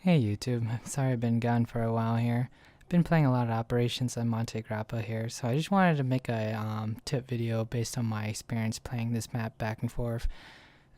Hey YouTube, sorry I've been gone for a while here. I've been playing a lot of operations on Monte Grappa here, so I just wanted to make a tip video based on my experience playing this map back and forth.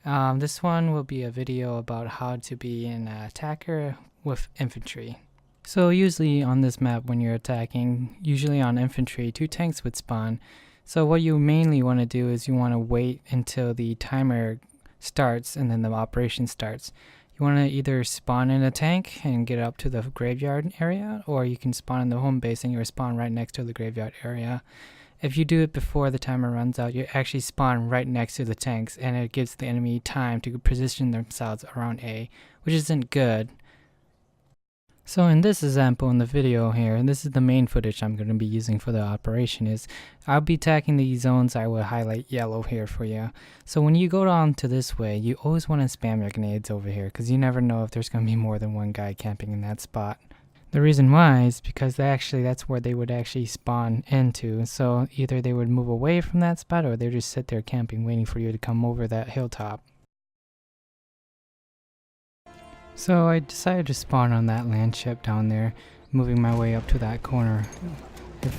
This one will be a video about how to be an attacker with infantry. So usually on this map when you're attacking, usually on infantry, 2 tanks would spawn. So what you mainly want to do is you want to wait until the timer starts and then the operation starts. You want to either spawn in a tank and get up to the graveyard area, or you can spawn in the home base and you spawn right next to the graveyard area. If you do it before the timer runs out, you actually spawn right next to the tanks, and it gives the enemy time to position themselves around A, which isn't good. So in this example in the video here, and this is the main footage I'm going to be using for the operation, is I'll be attacking these zones. I will highlight yellow here for you. So when you go down to this way, you always want to spam your grenades over here, because you never know if there's going to be more than one guy camping in that spot. The reason why is because that's where they would actually spawn into. So either they would move away from that spot, or they would just sit there camping waiting for you to come over that hilltop. So I decided to spawn on that land ship down there, moving my way up to that corner.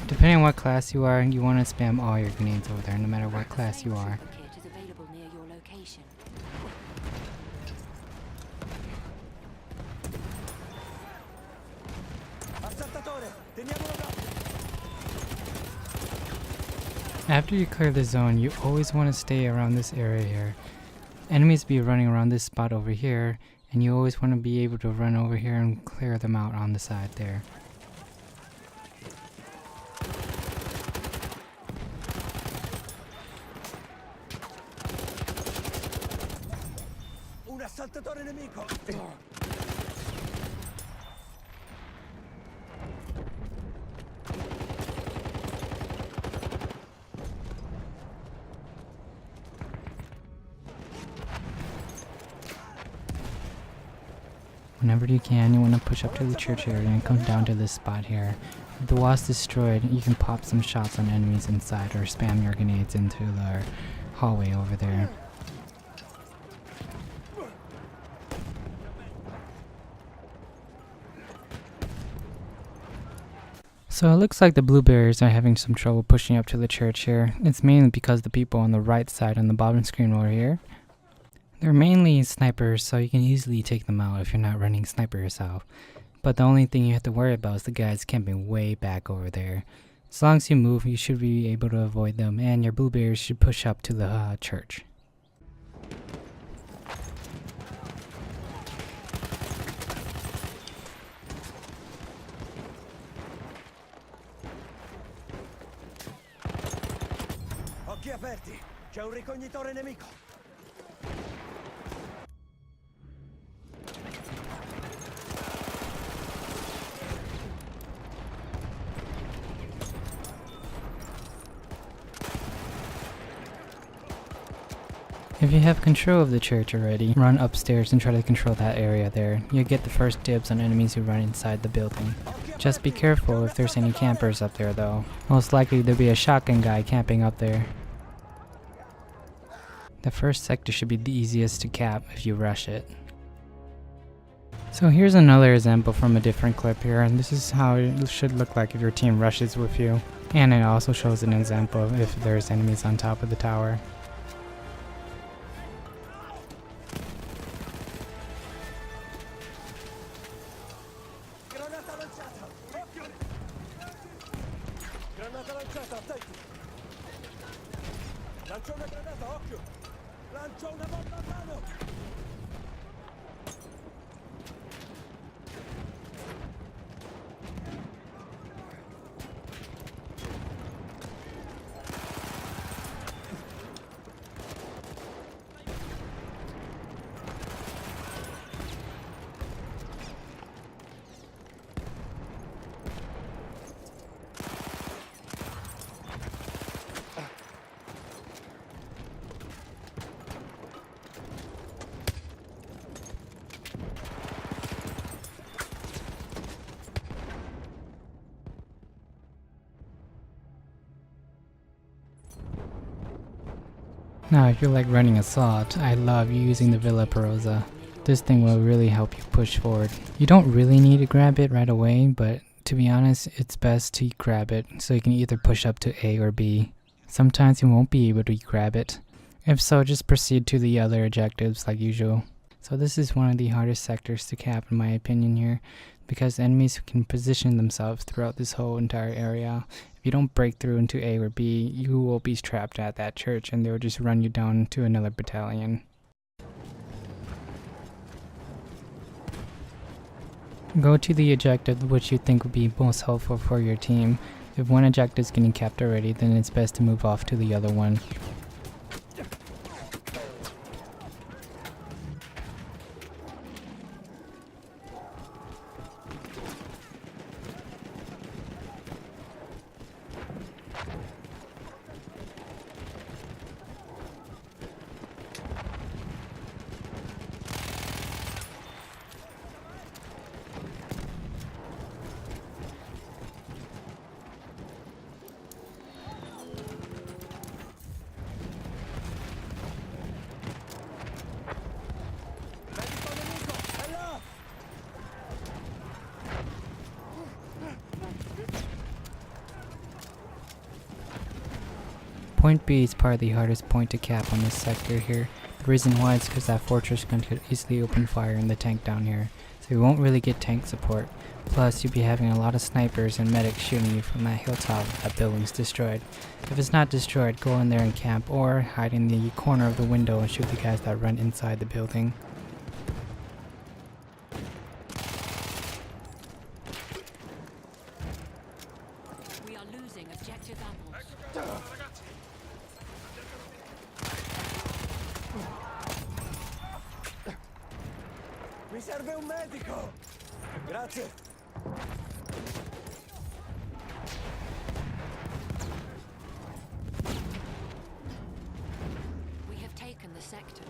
Depending on what class you are, you want to spam all your grenades over there, no matter what class you are. After you clear the zone, you always want to stay around this area here. Enemies be running around this spot over here, and you always want to be able to run over here and clear them out on the side there. Un assaltatore nemico! Whenever you can, you want to push up to the church area and come down to this spot here. If the wall's destroyed, you can pop some shots on enemies inside, or spam your grenades into the hallway over there. So it looks like the blueberries are having some trouble pushing up to the church here. It's mainly because the people on the right side on the bottom screen over here, they're mainly snipers, so you can easily take them out if you're not running sniper yourself. But the only thing you have to worry about is the guys camping way back over there. As long as you move, you should be able to avoid them, and your blueberries should push up to the church. Occhi aperti! C'è un ricognitore nemico! If you have control of the church already, run upstairs and try to control that area there. You'll get the first dibs on enemies who run inside the building. Just be careful if there's any campers up there though. Most likely there'll be a shotgun guy camping up there. The first sector should be the easiest to cap if you rush it. So here's another example from a different clip here, and this is how it should look like if your team rushes with you. And it also shows an example of if there's enemies on top of the tower. Granata lanciata! Occhio! Granata lanciata, attenti! Lancio una granata, occhio! Lancio una bomba a mano! Now if you like running assault, I love using the Villa Perosa. This thing will really help you push forward. You don't really need to grab it right away, but to be honest, it's best to grab it so you can either push up to A or B. Sometimes you won't be able to grab it. If so, just proceed to the other objectives like usual. So this is one of the hardest sectors to cap in my opinion here, because enemies can position themselves throughout this whole entire area. If you don't break through into A or B, you will be trapped at that church and they will just run you down to another battalion. Go to the objective which you think would be most helpful for your team. If one objective is getting capped already, then it's best to move off to the other one. Medico nemico! È là! Point B is probably the hardest point to cap on this sector here. The reason why is because that fortress gun could easily open fire in the tank down here, so you won't really get tank support. Plus, you'll be having a lot of snipers and medics shooting you from that hilltop if that building's destroyed. If it's not destroyed, go in there and camp, or hide in the corner of the window and shoot the guys that run inside the building. We are losing objective apples. Mi serve un medico! Grazie! We have taken the sector.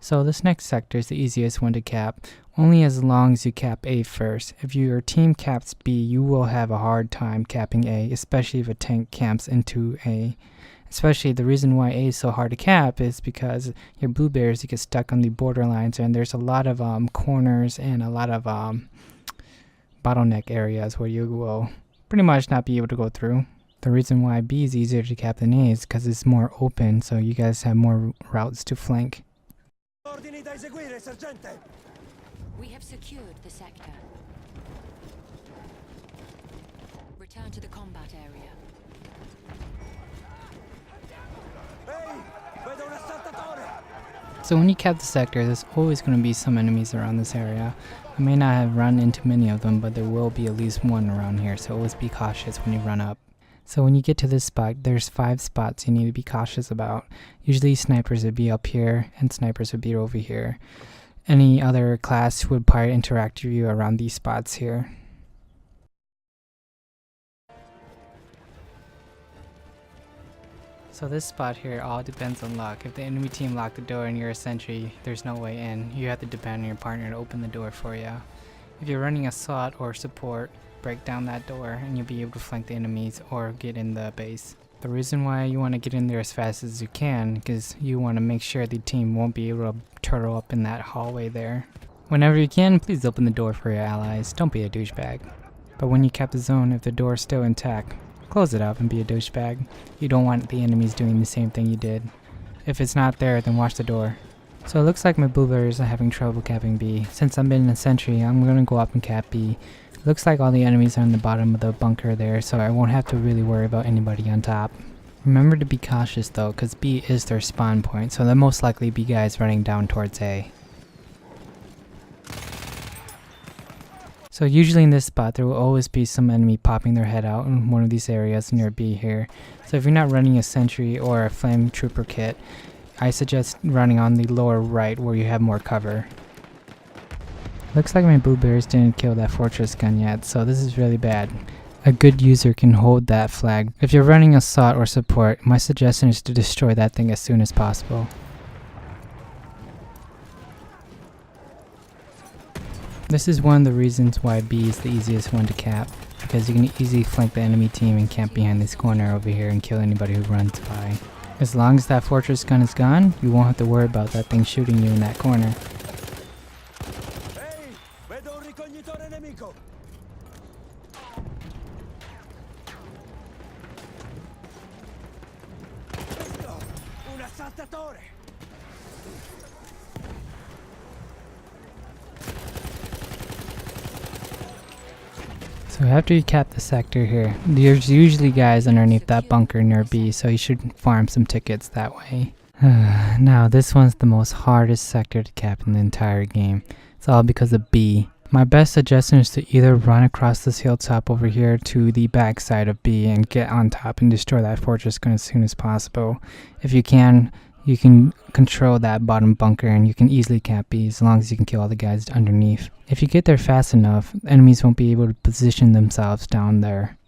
So this next sector is the easiest one to cap, only as long as you cap A first. If your team caps B, you will have a hard time capping A, especially if a tank camps into A. Especially the reason why A is so hard to cap is because your blueberries, you get stuck on the borderlines, and there's a lot of corners and a lot of bottleneck areas where you will pretty much not be able to go through. The reason why B is easier to cap than A is because it's more open, so you guys have more routes to flank. Ordini da eseguire, sergente! We have secured the sector. Return to the combat area. Ehi! Vedo un assaltatore! So when you cap the sector, there's always going to be some enemies around this area. I may not have run into many of them, but there will be at least one around here, so always be cautious when you run up. So when you get to this spot, there's 5 spots you need to be cautious about. Usually snipers would be up here, and snipers would be over here. Any other class would probably interact with you around these spots here. So this spot here all depends on luck. If the enemy team locked the door and you're a sentry, there's no way in. You have to depend on your partner to open the door for you. If you're running assault or support, break down that door and you'll be able to flank the enemies or get in the base. The reason why you want to get in there as fast as you can, because you want to make sure the team won't be able to turtle up in that hallway there. Whenever you can, please open the door for your allies. Don't be a douchebag. But when you cap the zone, if the door is still intact, close it up and be a douchebag. You don't want the enemies doing the same thing you did. If it's not there, then watch the door. So it looks like my blueberries are having trouble capping B. Since I'm in a sentry, I'm going to go up and cap B. Looks like all the enemies are in the bottom of the bunker there, so I won't have to really worry about anybody on top. Remember to be cautious though, because B is their spawn point, so there'll most likely be guys running down towards A. So usually in this spot, there will always be some enemy popping their head out in one of these areas near B here. So if you're not running a sentry or a flame trooper kit, I suggest running on the lower right where you have more cover. Looks like my blueberries didn't kill that fortress gun yet, so this is really bad. A good user can hold that flag. If you're running assault or support, my suggestion is to destroy that thing as soon as possible. This is one of the reasons why B is the easiest one to cap, because you can easily flank the enemy team and camp behind this corner over here and kill anybody who runs by. As long as that fortress gun is gone, you won't have to worry about that thing shooting you in that corner. Ehi, vedo un ricognitore nemico. Visto, un assaltatore. So after you cap the sector here, there's usually guys underneath that bunker near B, so you should farm some tickets that way. Now this one's the most hardest sector to cap in the entire game. It's all because of B. My best suggestion is to either run across this hilltop over here to the back side of B and get on top and destroy that fortress gun as soon as possible. If you can control that bottom bunker and you can easily cap B as long as you can kill all the guys underneath. If you get there fast enough, enemies won't be able to position themselves down there.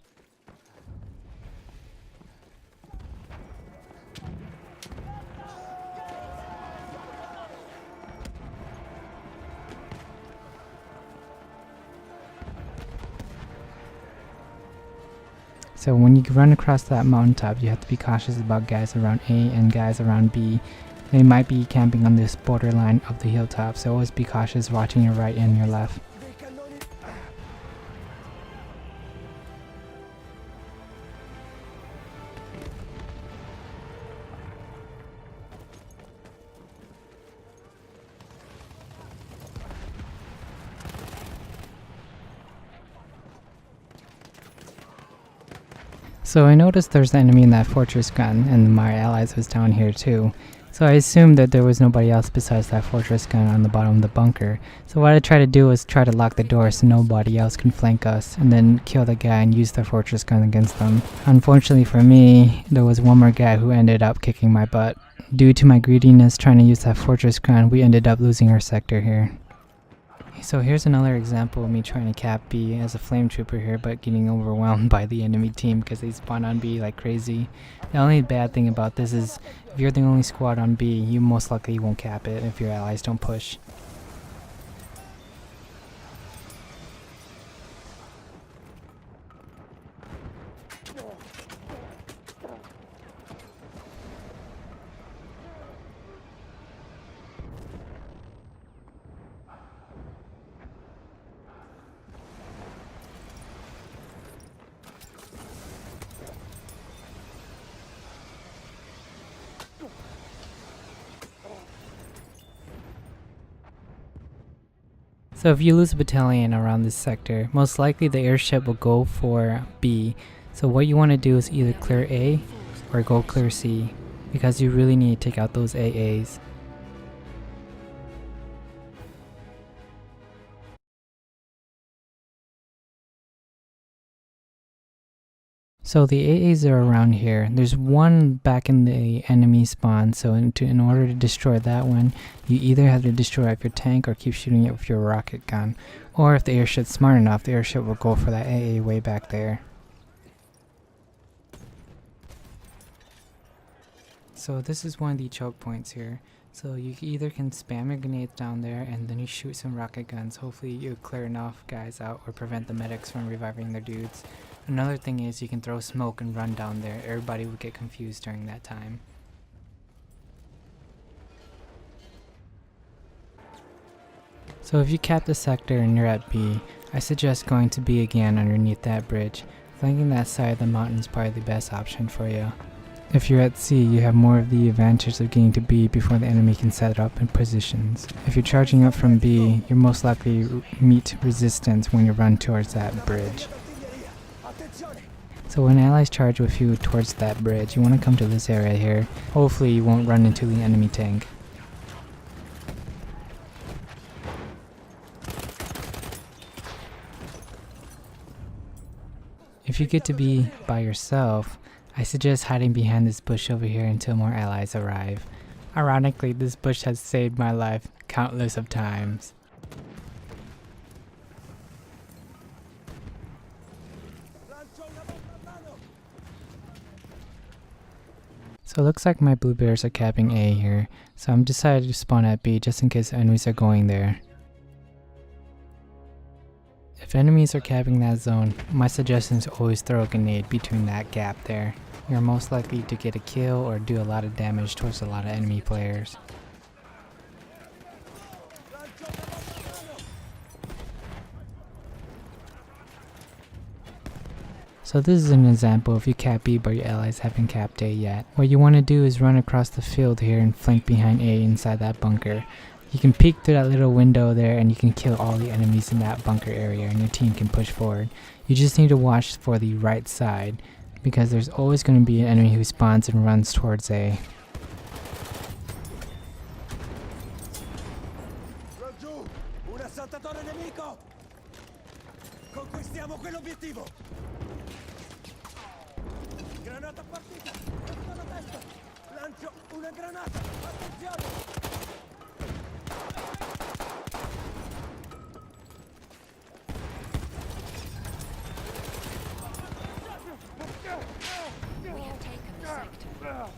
So when you run across that mountaintop, you have to be cautious about guys around A and guys around B. They might be camping on this borderline of the hilltop, so always be cautious watching your right and your left. Dei cannoni. So I noticed there's an enemy in that fortress gun, and my allies was down here too. So I assumed that there was nobody else besides that fortress gun on the bottom of the bunker. So what I try to do is try to lock the door so nobody else can flank us, and then kill the guy and use the fortress gun against them. Unfortunately for me, there was one more guy who ended up kicking my butt. Due to my greediness trying to use that fortress gun, we ended up losing our sector here. So here's another example of me trying to cap B as a flame trooper here, but getting overwhelmed by the enemy team because they spawn on B like crazy. The only bad thing about this is if you're the only squad on B, you most likely won't cap it if your allies don't push. So if you lose a battalion around this sector, most likely the airship will go for B. So what you want to do is either clear A or go clear C, because you really need to take out those AAs. So the AAs are around here. There's one back in the enemy spawn, so in order to destroy that one, you either have to destroy up your tank or keep shooting it with your rocket gun. Or if the airship's smart enough, the airship will go for that AA way back there. So this is one of the choke points here. So you either can spam your grenades down there and then you shoot some rocket guns. Hopefully you clear enough guys out or prevent the medics from reviving their dudes. Another thing is you can throw smoke and run down there. Everybody would get confused during that time. So if you cap the sector and you're at B, I suggest going to B again underneath that bridge. Flanking that side of the mountain is probably the best option for you. If you're at C, you have more of the advantage of getting to B before the enemy can set up in positions. If you're charging up from B, you'll most likely meet resistance when you run towards that bridge. So when allies charge with you towards that bridge, you want to come to this area here. Hopefully you won't run into the enemy tank. If you get to be by yourself, I suggest hiding behind this bush over here until more allies arrive. Ironically, this bush has saved my life countless of times. So it looks like my blue bears are capping A here, so I'm decided to spawn at B just in case enemies are going there. If enemies are capping that zone, my suggestion is always throw a grenade between that gap there. you're most likely to get a kill or do a lot of damage towards a lot of enemy players. So this is an example if you cap B but your allies haven't capped A yet. What you want to do is run across the field here and flank behind A inside that bunker. You can peek through that little window there and you can kill all the enemies in that bunker area and your team can push forward. You just need to watch for the right side because there's always going to be an enemy who spawns and runs towards A. Laggiù! Un assaltatore nemico! Conquistiamo quell'obiettivo! Granata partita! Sotto la testa! Lancio una granata! Attenzione! We have taken the sector.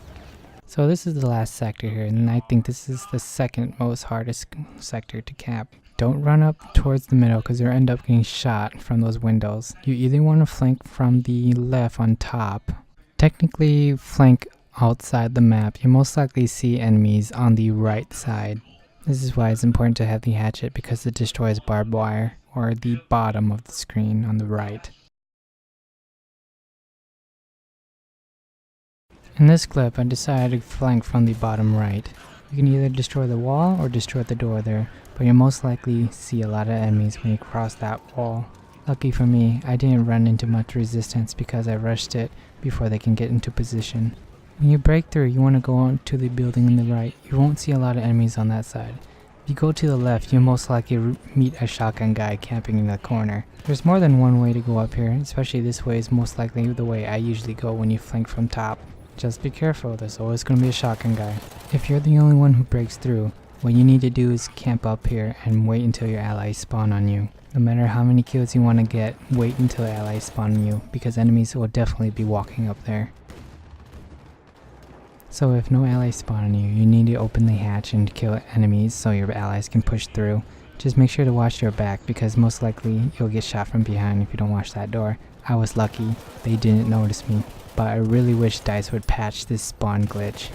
So this is the last sector here, and I think this is the second most hardest sector to cap. Don't run up towards the middle because you'll end up getting shot from those windows. You either want to flank from the left on top. Technically flank outside the map. You most likely see enemies on the right side. This is why it's important to have the hatchet because it destroys barbed wire or the bottom of the screen on the right. In this clip, I decided to flank from the bottom right. You can either destroy the wall or destroy the door there, but you'll most likely see a lot of enemies when you cross that wall. Lucky for me, I didn't run into much resistance because I rushed it before they can get into position. When you break through, you want to go on to the building on the right. You won't see a lot of enemies on that side. If you go to the left, you'll most likely meet a shotgun guy camping in the corner. There's more than one way to go up here, especially this way is most likely the way I usually go when you flank from top. Just be careful, there's always going to be a shotgun guy. If you're the only one who breaks through, what you need to do is camp up here and wait until your allies spawn on you. No matter how many kills you want to get, wait until allies spawn on you, because enemies will definitely be walking up there. So if no allies spawn on you, you need to open the hatch and kill enemies so your allies can push through. Just make sure to watch your back because most likely you'll get shot from behind if you don't watch that door. I was lucky, they didn't notice me, but I really wish DICE would patch this spawn glitch.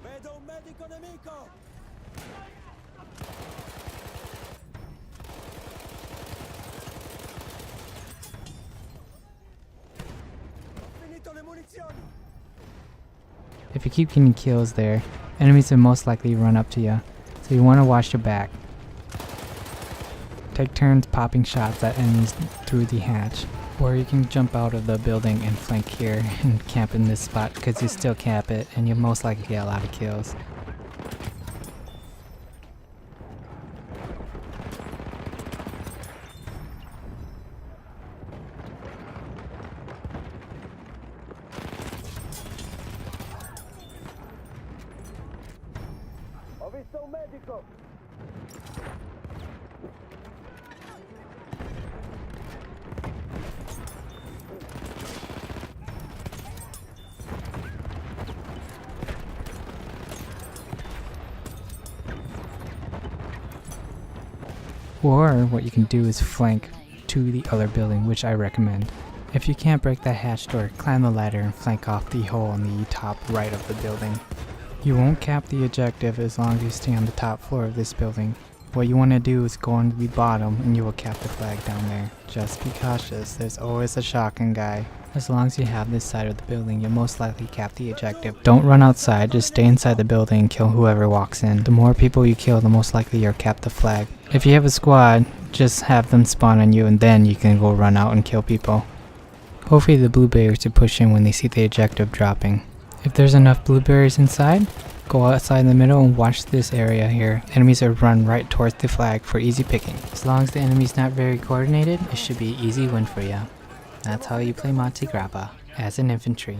Vedo un medico nemico! Ho finito le munizioni! If you keep getting kills there, enemies will most likely run up to you, so you want to watch your back. Take turns popping shots at enemies through the hatch, or you can jump out of the building and flank here and camp in this spot because you still cap it and you'll most likely get a lot of kills. Ho visto un medico! Or what you can do is flank to the other building, which I recommend. If you can't break that hatch door, climb the ladder and flank off the hole on the top right of the building. You won't cap the objective as long as you stay on the top floor of this building. What you want to do is go on to the bottom and you will cap the flag down there. Just be cautious, there's always a shotgun guy. As long as you have this side of the building, you'll most likely cap the objective. Don't run outside, just stay inside the building and kill whoever walks in. The more people you kill, the most likely you'll cap the flag. If you have a squad, just have them spawn on you and then you can go run out and kill people. Hopefully the blueberries will push in when they see the objective dropping. If there's enough blueberries inside, go outside in the middle and watch this area here. Enemies will run right towards the flag for easy picking. As long as the enemy's not very coordinated, it should be an easy win for you. That's how you play Monte Grappa, as an infantry.